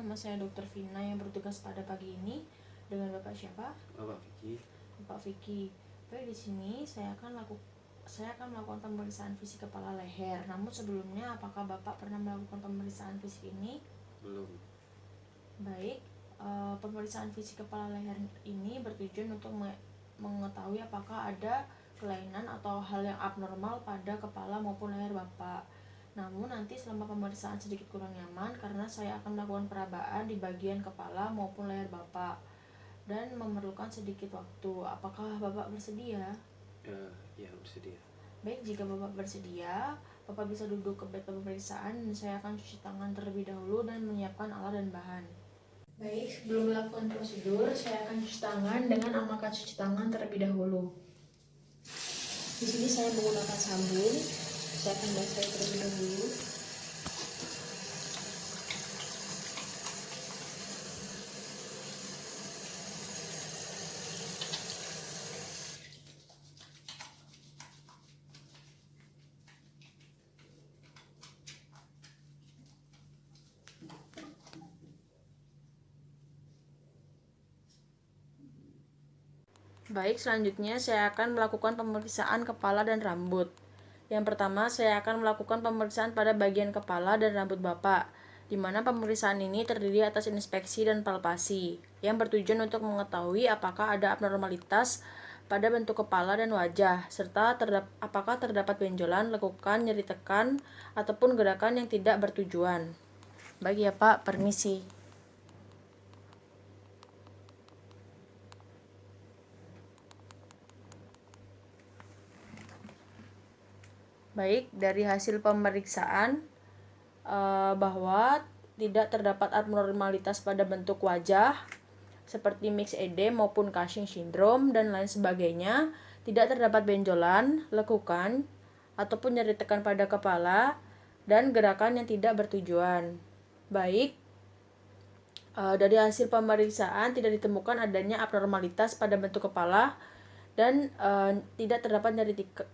nama saya Dr. Vina yang bertugas pada pagi ini. Dengan Bapak siapa? Bapak Vicky. Bapak Vicky. Baik, di sini saya akan melakukan pemeriksaan fisik kepala leher. Namun sebelumnya, apakah Bapak pernah melakukan pemeriksaan fisik ini? Belum. Baik, pemeriksaan fisik kepala leher ini bertujuan untuk mengetahui apakah ada kelainan atau hal yang abnormal pada kepala maupun leher Bapak. Namun nanti selama pemeriksaan sedikit kurang nyaman karena saya akan melakukan perabaan di bagian kepala maupun leher Bapak dan memerlukan sedikit waktu. Apakah Bapak bersedia? Ya, bersedia. Baik, jika Bapak bersedia, Bapak bisa duduk ke bed pemeriksaan dan saya akan cuci tangan terlebih dahulu dan menyiapkan alat dan bahan. Baik, sebelum melakukan prosedur, saya akan cuci tangan dengan amalkan cuci tangan terlebih dahulu. Di sini saya menggunakan sabun. Saya akan basahi terlebih dahulu. Baik, selanjutnya saya akan melakukan pemeriksaan kepala dan rambut. Yang pertama, saya akan melakukan pemeriksaan pada bagian kepala dan rambut Bapak, di mana pemeriksaan ini terdiri atas inspeksi dan palpasi, yang bertujuan untuk mengetahui apakah ada abnormalitas pada bentuk kepala dan wajah, serta apakah terdapat benjolan, lekukan, nyeri tekan, ataupun gerakan yang tidak bertujuan. Baik ya Pak, permisi. Baik, dari hasil pemeriksaan bahwa tidak terdapat abnormalitas pada bentuk wajah seperti mixed edema maupun Cushing syndrome dan lain sebagainya, tidak terdapat benjolan, lekukan, ataupun nyeri tekan pada kepala, dan gerakan yang tidak bertujuan. Baik, dari hasil pemeriksaan tidak ditemukan adanya abnormalitas pada bentuk kepala dan tidak terdapat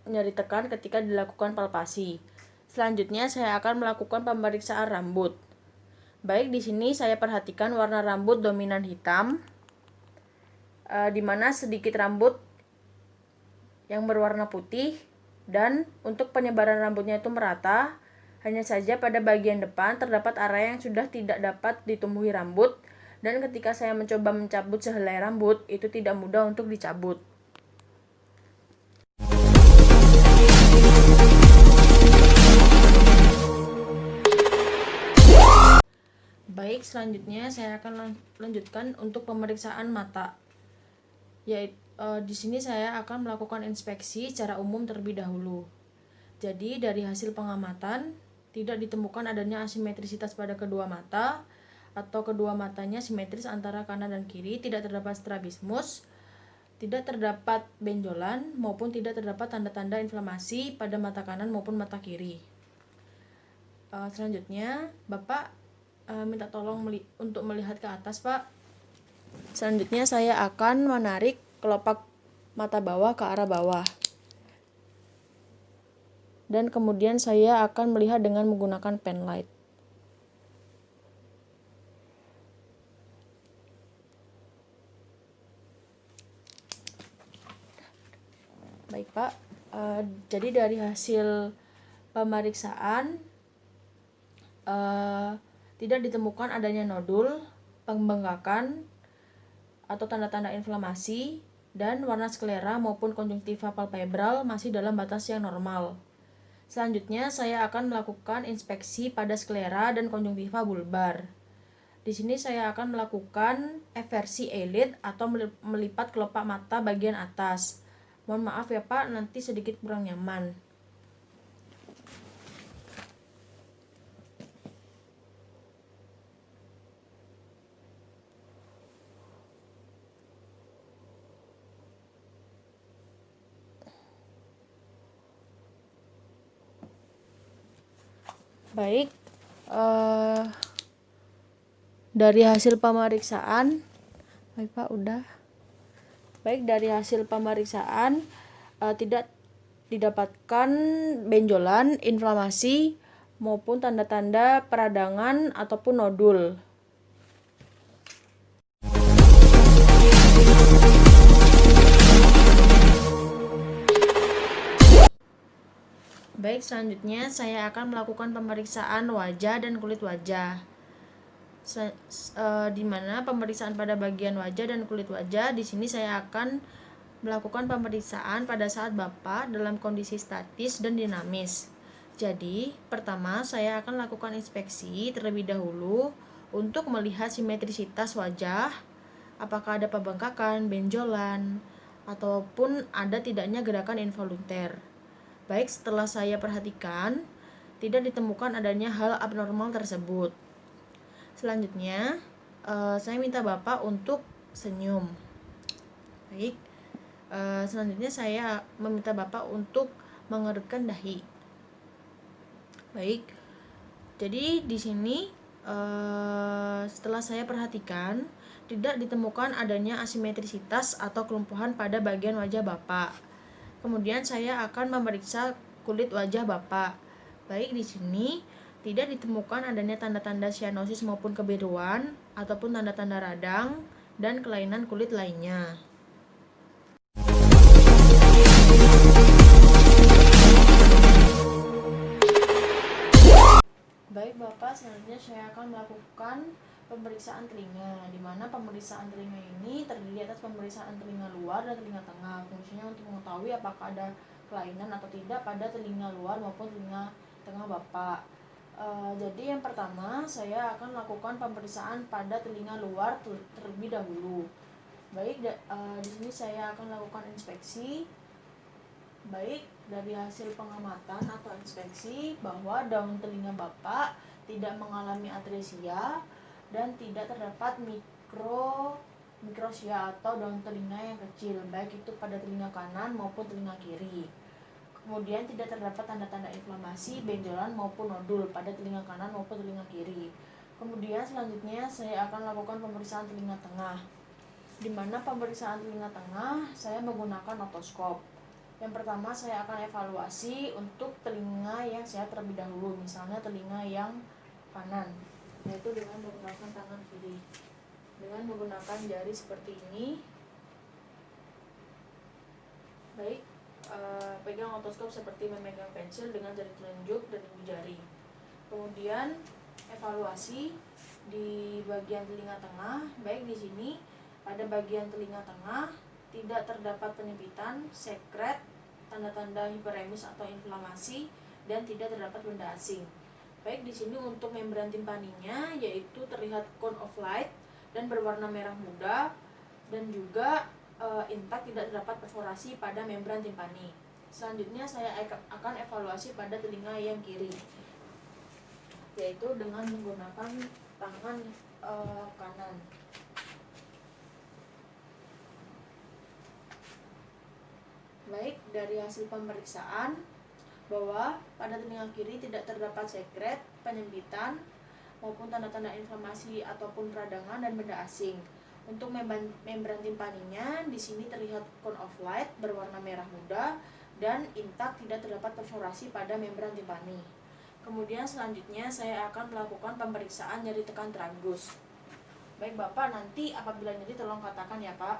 nyeri tekan ketika dilakukan palpasi. Selanjutnya saya akan melakukan pemeriksaan rambut. Baik, di sini saya perhatikan warna rambut dominan hitam, di mana sedikit rambut yang berwarna putih, dan untuk penyebaran rambutnya itu merata. Hanya saja pada bagian depan terdapat area yang sudah tidak dapat ditumbuhi rambut, dan ketika saya mencoba mencabut sehelai rambut, itu tidak mudah untuk dicabut. Baik, selanjutnya saya akan lanjutkan untuk pemeriksaan mata. Yaitu di sini saya akan melakukan inspeksi secara umum terlebih dahulu. Jadi dari hasil pengamatan tidak ditemukan adanya asimetrisitas pada kedua mata atau kedua matanya simetris antara kanan dan kiri, tidak terdapat strabismus, tidak terdapat benjolan maupun tidak terdapat tanda-tanda inflamasi pada mata kanan maupun mata kiri. Selanjutnya Bapak minta tolong untuk melihat ke atas, Pak. Selanjutnya saya akan menarik kelopak mata bawah ke arah bawah. Dan kemudian saya akan melihat dengan menggunakan pen light. Baik, Pak. Jadi dari hasil pemeriksaan tidak ditemukan adanya nodul, pembengkakan, atau tanda-tanda inflamasi, dan warna sklera maupun konjungtiva palpebral masih dalam batas yang normal. Selanjutnya, saya akan melakukan inspeksi pada sklera dan konjungtiva bulbar. Di sini saya akan melakukan eversi eyelid atau melipat kelopak mata bagian atas. Mohon maaf ya Pak, nanti sedikit kurang nyaman. Baik, dari hasil pemeriksaan, baik Pak, udah. Baik, dari hasil pemeriksaan tidak didapatkan benjolan, inflamasi, maupun tanda-tanda peradangan ataupun nodul. Baik, selanjutnya saya akan melakukan pemeriksaan wajah dan kulit wajah. Di mana pemeriksaan pada bagian wajah dan kulit wajah, di sini saya akan melakukan pemeriksaan pada saat Bapak dalam kondisi statis dan dinamis. Jadi, pertama saya akan lakukan inspeksi terlebih dahulu untuk melihat simetrisitas wajah, apakah ada pembengkakan, benjolan, ataupun ada tidaknya gerakan involunter. Baik, setelah saya perhatikan, tidak ditemukan adanya hal abnormal tersebut. Selanjutnya, saya minta Bapak untuk senyum. Baik, selanjutnya saya meminta Bapak untuk mengerutkan dahi. Baik, jadi di sini setelah saya perhatikan, tidak ditemukan adanya asimetrisitas atau kelumpuhan pada bagian wajah Bapak. Kemudian saya akan memeriksa kulit wajah Bapak. Baik, di sini tidak ditemukan adanya tanda-tanda sianosis maupun kebiruan ataupun tanda-tanda radang dan kelainan kulit lainnya. Baik Bapak, selanjutnya saya akan melakukan pemeriksaan telinga, di mana pemeriksaan telinga ini terdiri atas pemeriksaan telinga luar dan telinga tengah, fungsinya untuk mengetahui apakah ada kelainan atau tidak pada telinga luar maupun telinga tengah Bapak. Jadi yang pertama saya akan lakukan pemeriksaan pada telinga luar terlebih dahulu. Baik, di sini saya akan lakukan inspeksi. Baik, dari hasil pengamatan atau inspeksi bahwa daun telinga Bapak tidak mengalami atresia dan tidak terdapat mikrosia atau daun telinga yang kecil, baik itu pada telinga kanan maupun telinga kiri. Kemudian tidak terdapat tanda-tanda inflamasi, benjolan maupun nodul pada telinga kanan maupun telinga kiri. Kemudian selanjutnya saya akan lakukan pemeriksaan telinga tengah, di mana pemeriksaan telinga tengah saya menggunakan otoskop. Yang pertama saya akan evaluasi untuk telinga yang sehat terlebih dahulu, misalnya telinga yang kanan, yaitu dengan menggunakan tangan kiri. Dengan menggunakan jari seperti ini. Baik, pegang otoskop seperti memegang pensil dengan jari telunjuk dan ibu jari. Kemudian evaluasi di bagian telinga tengah, baik di sini pada bagian telinga tengah tidak terdapat penyempitan, sekret, tanda-tanda hiperemus atau inflamasi, dan tidak terdapat benda asing. Baik di sini untuk membran timpaninya yaitu terlihat cone of light dan berwarna merah muda, dan juga intak, tidak terdapat perforasi pada membran timpani. Selanjutnya saya akan evaluasi pada telinga yang kiri, yaitu dengan menggunakan tangan kanan. Baik, dari hasil pemeriksaan bahwa pada telinga kiri tidak terdapat sekret, penyempitan, maupun tanda-tanda inflamasi ataupun peradangan dan benda asing. Untuk membran timpaninya di sini terlihat cone of light berwarna merah muda dan intak, tidak terdapat perforasi pada membran timpani. Kemudian selanjutnya saya akan melakukan pemeriksaan nyeri tekan tragus. Baik Bapak, nanti apabila nyeri tolong katakan ya Pak.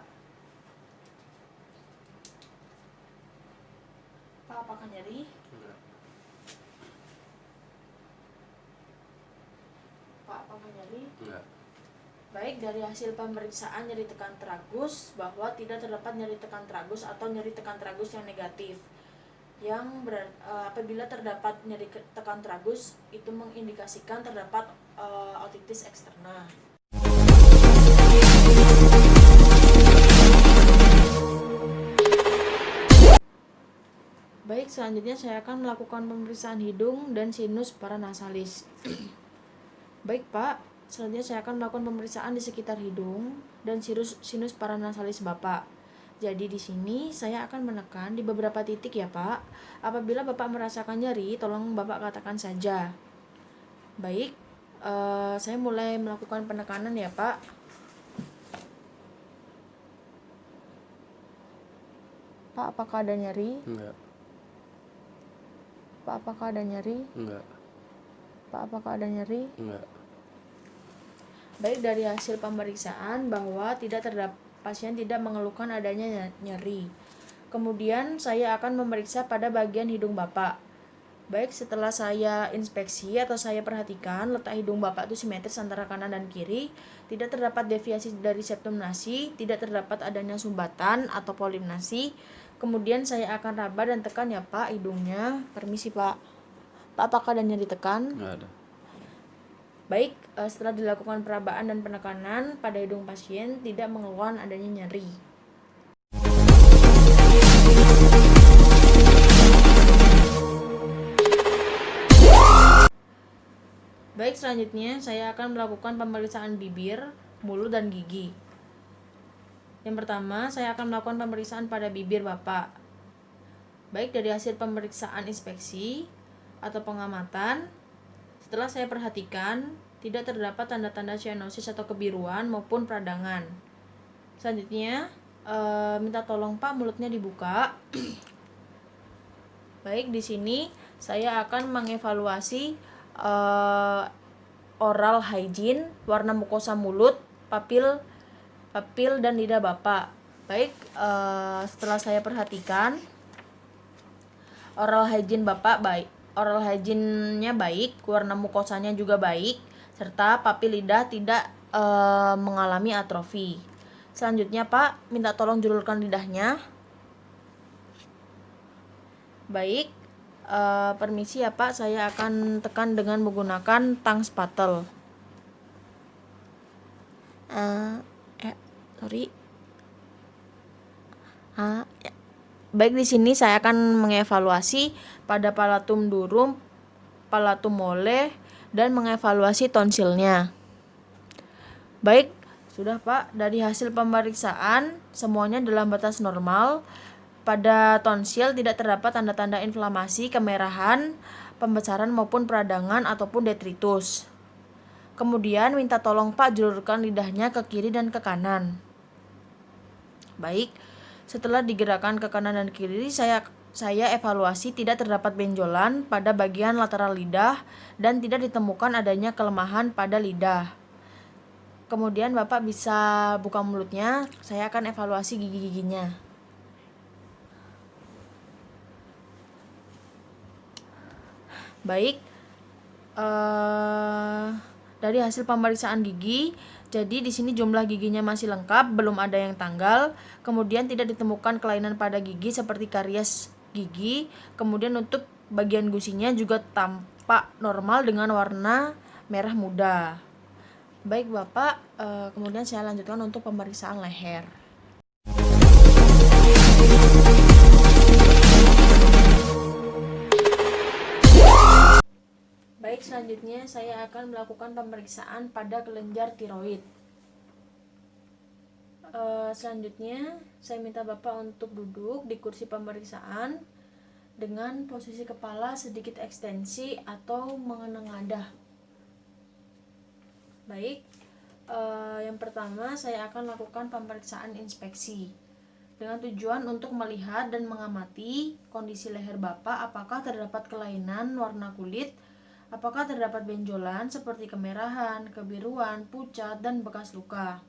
Pak, apakah nyeri? Enggak. Pak, apakah nyeri? Enggak. Baik, dari hasil pemeriksaan nyeri tekan tragus bahwa tidak terdapat nyeri tekan tragus atau nyeri tekan tragus yang negatif. Apabila terdapat nyeri tekan tragus, itu mengindikasikan terdapat otitis eksterna. Baik, selanjutnya saya akan melakukan pemeriksaan hidung dan sinus paranasalis. Baik Pak, selanjutnya saya akan melakukan pemeriksaan di sekitar hidung dan sinus paranasalis Bapak. Jadi di sini saya akan menekan di beberapa titik ya Pak. Apabila Bapak merasakan nyeri, tolong Bapak katakan saja. Baik, saya mulai melakukan penekanan ya Pak. Pak, apakah ada nyeri? Enggak. Pak, apakah ada nyeri? Enggak. Pak, apakah ada nyeri? Enggak. Baik, dari hasil pemeriksaan bahwa pasien tidak mengeluhkan adanya nyeri. Kemudian saya akan memeriksa pada bagian hidung Bapak. Baik, setelah saya inspeksi atau saya perhatikan letak hidung Bapak itu simetris antara kanan dan kiri, tidak terdapat deviasi dari septum nasi, tidak terdapat adanya sumbatan atau polimnasi. Kemudian saya akan raba dan tekan ya Pak hidungnya. Permisi Pak. Pak, apakah adanya ditekan? Nggak ada. Baik, setelah dilakukan perabaan dan penekanan pada hidung pasien tidak mengeluarkan adanya nyeri. Baik, selanjutnya saya akan melakukan pemeriksaan bibir, mulut, dan gigi. Yang pertama, saya akan melakukan pemeriksaan pada bibir Bapak. Baik, dari hasil pemeriksaan inspeksi atau pengamatan, setelah saya perhatikan, tidak terdapat tanda-tanda cyanosis atau kebiruan maupun peradangan. Selanjutnya, minta tolong Pak mulutnya dibuka. Baik, di sini saya akan mengevaluasi oral hygiene, warna mukosa mulut, papil dan lidah Bapak. Baik, setelah saya perhatikan oral hygiene Bapak baik, oral hygiene-nya baik, warna mukosanya juga baik, serta papil lidah tidak mengalami atrofi. Selanjutnya Pak, minta tolong julurkan lidahnya. Baik, permisi ya Pak, saya akan tekan dengan menggunakan tang spatel. Baik, di sini saya akan mengevaluasi pada palatum durum, palatum mole, dan mengevaluasi tonsilnya. Baik, sudah Pak, dari hasil pemeriksaan semuanya dalam batas normal. Pada tonsil tidak terdapat tanda-tanda inflamasi, kemerahan, pembesaran maupun peradangan ataupun detritus. Kemudian minta tolong Pak julurkan lidahnya ke kiri dan ke kanan. Baik, setelah digerakkan ke kanan dan kiri, saya evaluasi tidak terdapat benjolan pada bagian lateral lidah dan tidak ditemukan adanya kelemahan pada lidah. Kemudian Bapak bisa buka mulutnya, saya akan evaluasi gigi-giginya. Baik, dari hasil pemeriksaan gigi, jadi di sini jumlah giginya masih lengkap, belum ada yang tanggal. Kemudian tidak ditemukan kelainan pada gigi seperti karies gigi. Kemudian untuk bagian gusinya juga tampak normal dengan warna merah muda. Baik Bapak, kemudian saya lanjutkan untuk pemeriksaan leher. Baik, selanjutnya saya akan melakukan pemeriksaan pada kelenjar tiroid. Selanjutnya saya minta Bapak untuk duduk di kursi pemeriksaan dengan posisi kepala sedikit ekstensi atau menengadah. Baik, yang pertama saya akan lakukan pemeriksaan inspeksi dengan tujuan untuk melihat dan mengamati kondisi leher Bapak, apakah terdapat kelainan warna kulit, apakah terdapat benjolan seperti kemerahan, kebiruan, pucat, dan bekas luka.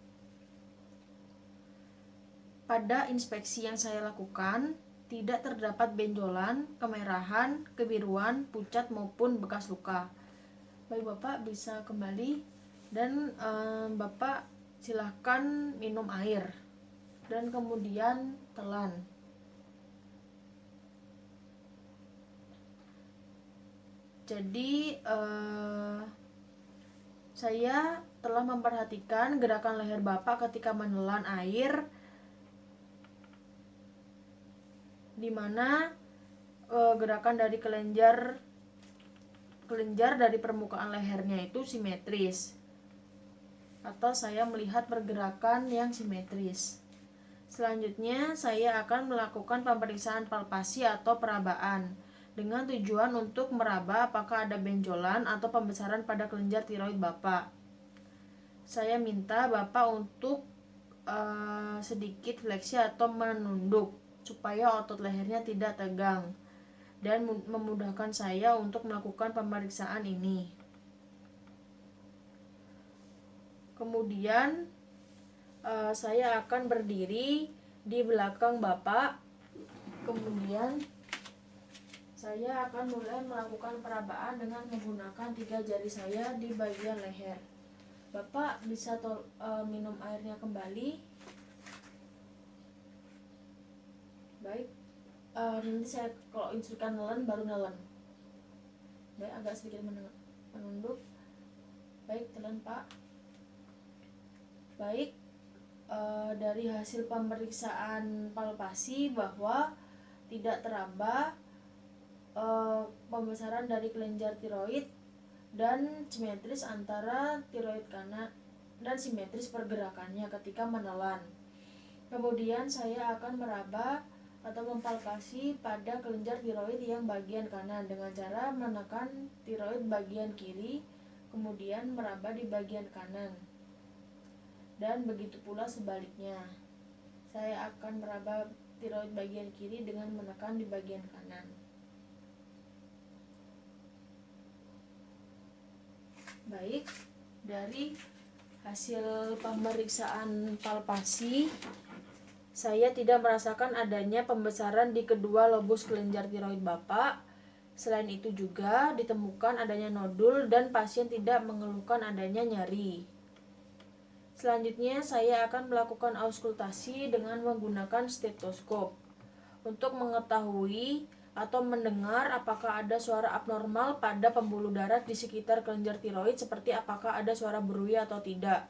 Pada inspeksi yang saya lakukan, tidak terdapat benjolan, kemerahan, kebiruan, pucat, maupun bekas luka. Baik Bapak bisa kembali dan Bapak silahkan minum air dan kemudian telan. Jadi saya telah memperhatikan gerakan leher Bapak ketika menelan air, di mana gerakan dari kelenjar dari permukaan lehernya itu simetris, atau saya melihat pergerakan yang simetris. Selanjutnya saya akan melakukan pemeriksaan palpasi atau perabaan dengan tujuan untuk meraba apakah ada benjolan atau pembesaran pada kelenjar tiroid Bapak. Saya minta Bapak untuk sedikit fleksi atau menunduk supaya otot lehernya tidak tegang dan memudahkan saya untuk melakukan pemeriksaan ini. Kemudian saya akan berdiri di belakang Bapak. Kemudian Saya akan mulai melakukan perabaan dengan menggunakan 3 jari saya di bagian leher. Bapak bisa minum airnya kembali. Baik, nanti saya kalau instruksikan nelen baru nelen. Baik, agak sedikit menunduk. Baik, telan Pak. Baik, dari hasil pemeriksaan palpasi bahwa tidak teraba pembesaran dari kelenjar tiroid dan simetris antara tiroid kanan dan simetris pergerakannya ketika menelan. Kemudian saya akan meraba atau mempalpasi pada kelenjar tiroid yang bagian kanan dengan cara menekan tiroid bagian kiri, kemudian meraba di bagian kanan. Dan begitu pula sebaliknya. Saya akan meraba tiroid bagian kiri dengan menekan di bagian kanan. Baik, dari hasil pemeriksaan palpasi, saya tidak merasakan adanya pembesaran di kedua lobus kelenjar tiroid Bapak. Selain itu juga ditemukan adanya nodul dan pasien tidak mengeluhkan adanya nyeri. Selanjutnya saya akan melakukan auskultasi dengan menggunakan stetoskop untuk mengetahui atau mendengar apakah ada suara abnormal pada pembuluh darah di sekitar kelenjar tiroid, seperti apakah ada suara berui atau tidak.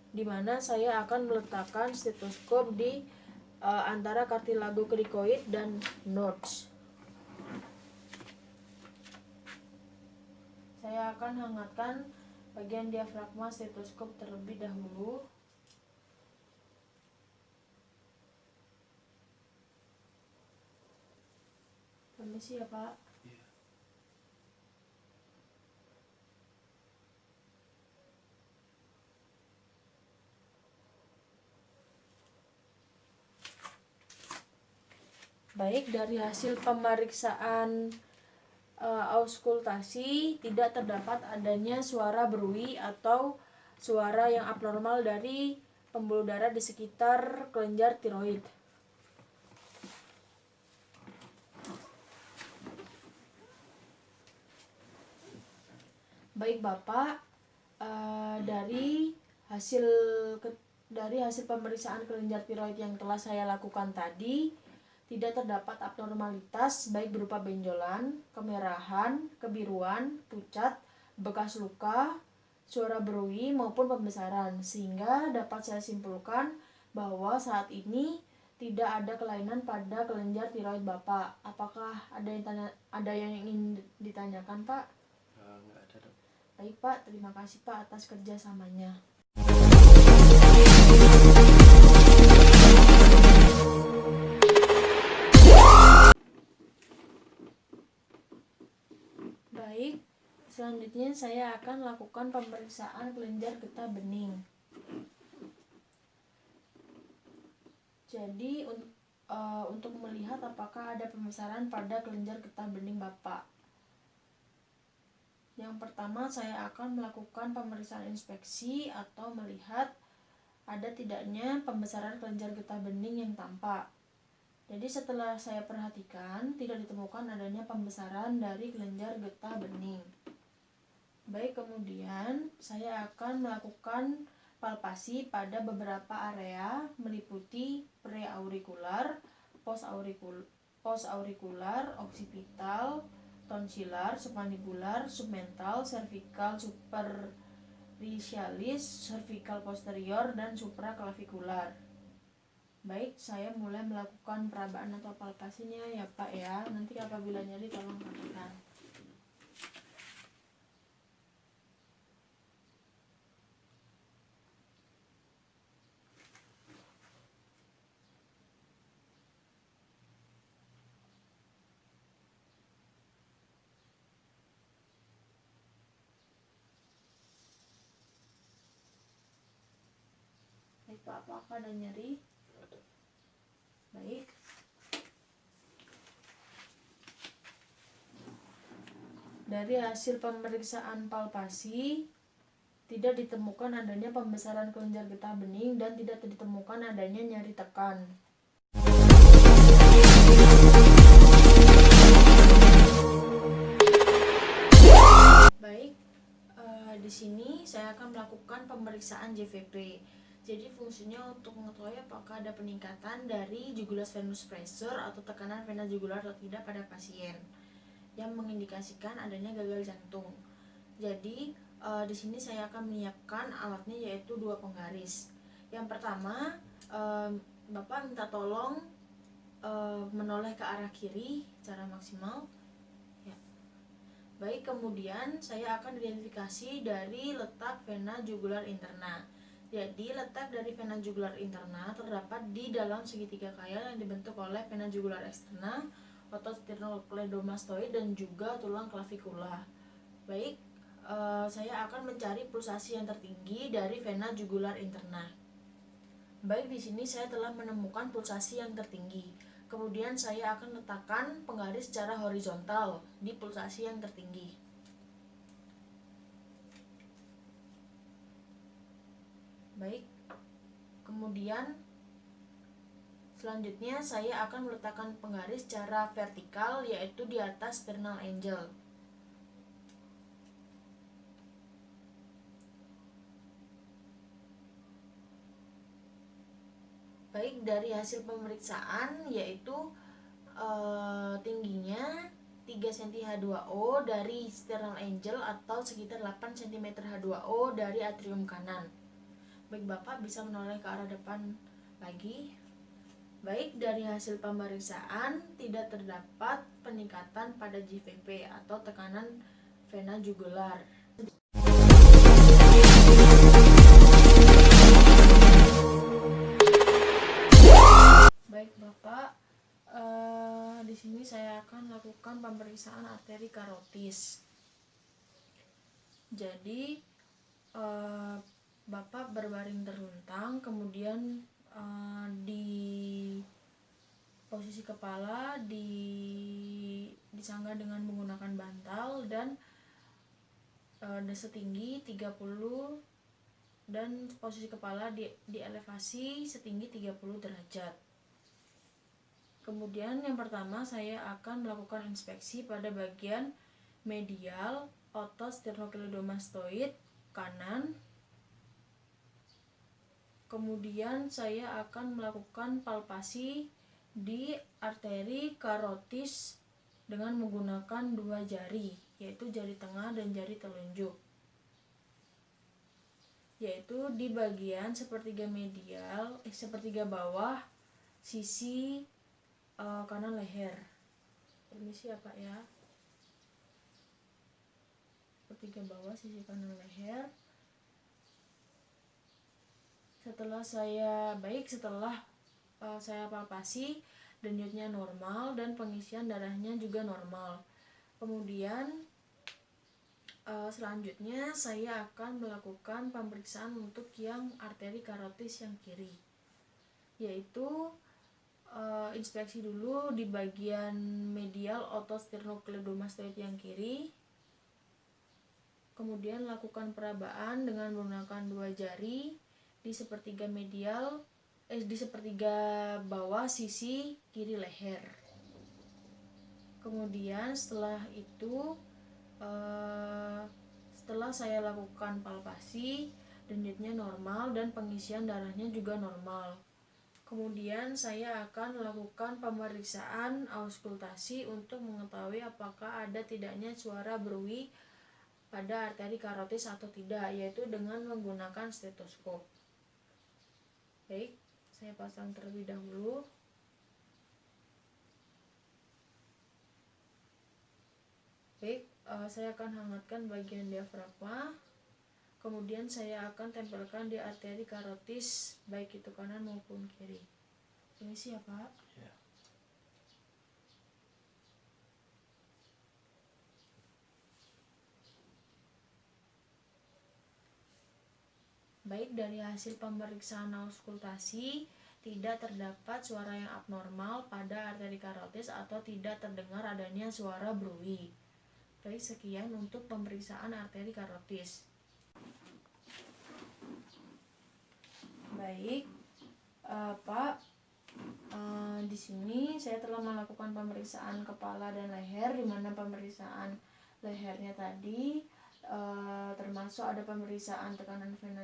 Di mana saya akan meletakkan stetoskop di antara kartilago krikoid dan nodes. Saya akan hangatkan bagian diafragma stetoskop terlebih dahulu. Permisi ya Pak. Iya. Baik, dari hasil pemeriksaan auskultasi tidak terdapat adanya suara berui atau suara yang abnormal dari pembuluh darah di sekitar kelenjar tiroid. Baik Bapak, dari hasil pemeriksaan kelenjar tiroid yang telah saya lakukan tadi, tidak terdapat abnormalitas baik berupa benjolan, kemerahan, kebiruan, pucat, bekas luka, suara berui maupun pembesaran, sehingga dapat saya simpulkan bahwa saat ini tidak ada kelainan pada kelenjar tiroid Bapak. Apakah ada yang ingin ditanyakan Pak? Nggak ada, Dok. Baik Pak, terima kasih Pak atas kerjasamanya. Baik, selanjutnya saya akan lakukan pemeriksaan kelenjar getah bening. Jadi untuk melihat apakah ada pembesaran pada kelenjar getah bening Bapak. Yang pertama saya akan melakukan pemeriksaan inspeksi atau melihat ada tidaknya pembesaran kelenjar getah bening yang tampak. Jadi setelah saya perhatikan tidak ditemukan adanya pembesaran dari kelenjar getah bening. Baik, kemudian saya akan melakukan palpasi pada beberapa area meliputi preaurikular, posaurikular, oksipital, tonsilar, submandibular, submental, cervical, superficialis, cervical posterior, dan supraclavikular. Baik, saya mulai melakukan perabaan atau palpasinya ya Pak ya. Nanti apabila nyeri tolong katakan. Baik Pak, apakah ada nyeri? Nggak ada. Baik. Dari hasil pemeriksaan palpasi tidak ditemukan adanya pembesaran kelenjar getah bening dan tidak ditemukan adanya nyeri tekan. pemeriksaan JVP. Jadi fungsinya untuk mengetahui apakah ada peningkatan dari jugular venous pressure atau tekanan vena jugular atau tidak pada pasien, yang mengindikasikan adanya gagal jantung. Jadi di sini saya akan menyiapkan alatnya, yaitu 2 penggaris. Yang pertama, Bapak minta tolong menoleh ke arah kiri secara maksimal. Ya. Baik, kemudian saya akan identifikasi dari letak vena jugular interna. Jadi letak dari vena jugular interna terdapat di dalam segitiga kail yang dibentuk oleh vena jugular externa, otot sternocleidomastoid, dan juga tulang clavicula. Baik, saya akan mencari pulsasi yang tertinggi dari vena jugular interna. Baik, di sini saya telah menemukan pulsasi yang tertinggi. Kemudian saya akan letakkan penggaris secara horizontal di pulsasi yang tertinggi. Baik, kemudian selanjutnya saya akan meletakkan penggaris secara vertikal, yaitu di atas sternal angel. Baik, dari hasil pemeriksaan yaitu tingginya 3 cm H2O dari sternal angel atau sekitar 8 cm H2O dari atrium kanan. Baik, Bapak bisa menoleh ke arah depan lagi. Baik, dari hasil pemeriksaan tidak terdapat peningkatan pada JVP atau tekanan vena jugular. Baik, Bapak, di sini saya akan lakukan pemeriksaan arteri karotis. Jadi Bapak berbaring terlentang, kemudian di posisi kepala disangga dengan menggunakan bantal dan setinggi 30, dan posisi kepala di elevasi setinggi 30 derajat. Kemudian yang pertama saya akan melakukan inspeksi pada bagian medial otot sternocleidomastoid kanan. Kemudian saya akan melakukan palpasi di arteri karotis dengan menggunakan 2 jari, yaitu jari tengah dan jari telunjuk, yaitu di bagian sepertiga medial, sepertiga bawah sisi kanan leher. Permisi ya Pak ya. Sepertiga bawah sisi kanan leher. Setelah saya palpasi, denyutnya normal dan pengisian darahnya juga normal. Kemudian selanjutnya saya akan melakukan pemeriksaan untuk yang arteri karotis yang kiri, yaitu inspeksi dulu di bagian medial otot sternocleidomastoid yang kiri. Kemudian lakukan perabaan dengan menggunakan 2 jari di sepertiga bawah sisi kiri leher. Kemudian setelah itu setelah saya lakukan palpasi, denyutnya normal dan pengisian darahnya juga normal. Kemudian saya akan melakukan pemeriksaan auskultasi untuk mengetahui apakah ada tidaknya suara berui pada arteri karotis atau tidak, yaitu dengan menggunakan stetoskop. Baik, saya pasang terlebih dahulu. Baik, saya akan hangatkan bagian diafragma. Kemudian saya akan tempelkan di arteri karotis, baik itu kanan maupun kiri. Permisi ya Pak. Ya. Baik, dari hasil pemeriksaan auskultasi tidak terdapat suara yang abnormal pada arteri karotis atau tidak terdengar adanya suara berui. Baik, sekian untuk pemeriksaan arteri karotis. Baik, Pak, di sini saya telah melakukan pemeriksaan kepala dan leher, di mana pemeriksaan lehernya tadi termasuk ada pemeriksaan tekanan vena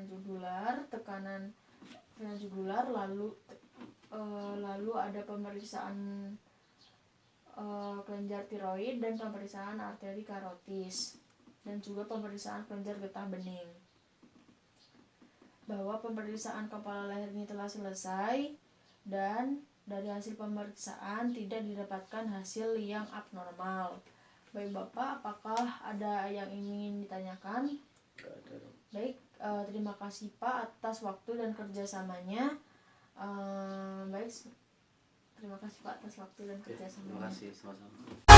jugular, lalu ada pemeriksaan kelenjar tiroid dan pemeriksaan arteri karotis, dan juga pemeriksaan kelenjar getah bening. Bahwa pemeriksaan kepala leher ini telah selesai dan dari hasil pemeriksaan tidak didapatkan hasil yang abnormal. Baik Bapak, apakah ada yang ingin ditanyakan? Nggak ada dong. Baik, terima kasih Pak atas waktu dan kerjasamanya. Baik, terima kasih Pak atas waktu dan Ya, kerjasamanya. terima kasih sama-sama.